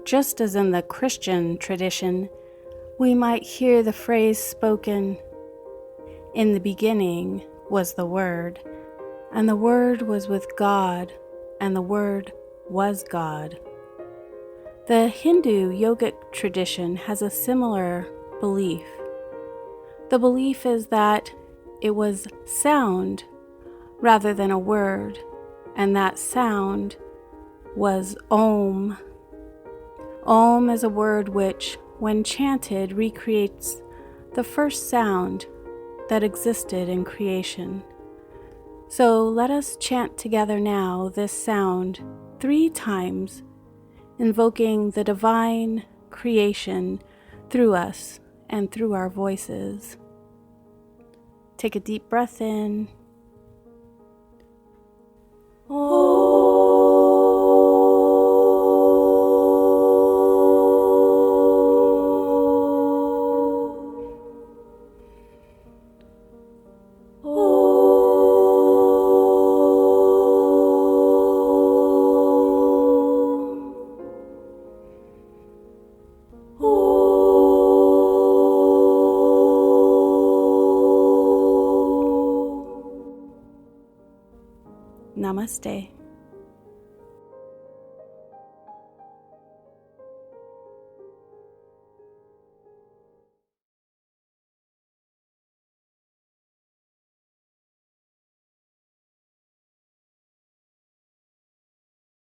just as in the Christian tradition, we might hear the phrase spoken, "In the beginning was the Word, and the Word was with God, and the Word was God." The Hindu yogic tradition has a similar belief. The belief is that it was sound rather than a word, and that sound was Om. Om is a word which, when chanted, recreates the first sound that existed in creation. So let us chant together now this sound 3 times, invoking the divine creation through us and through our voices. Take a deep breath in. Namaste.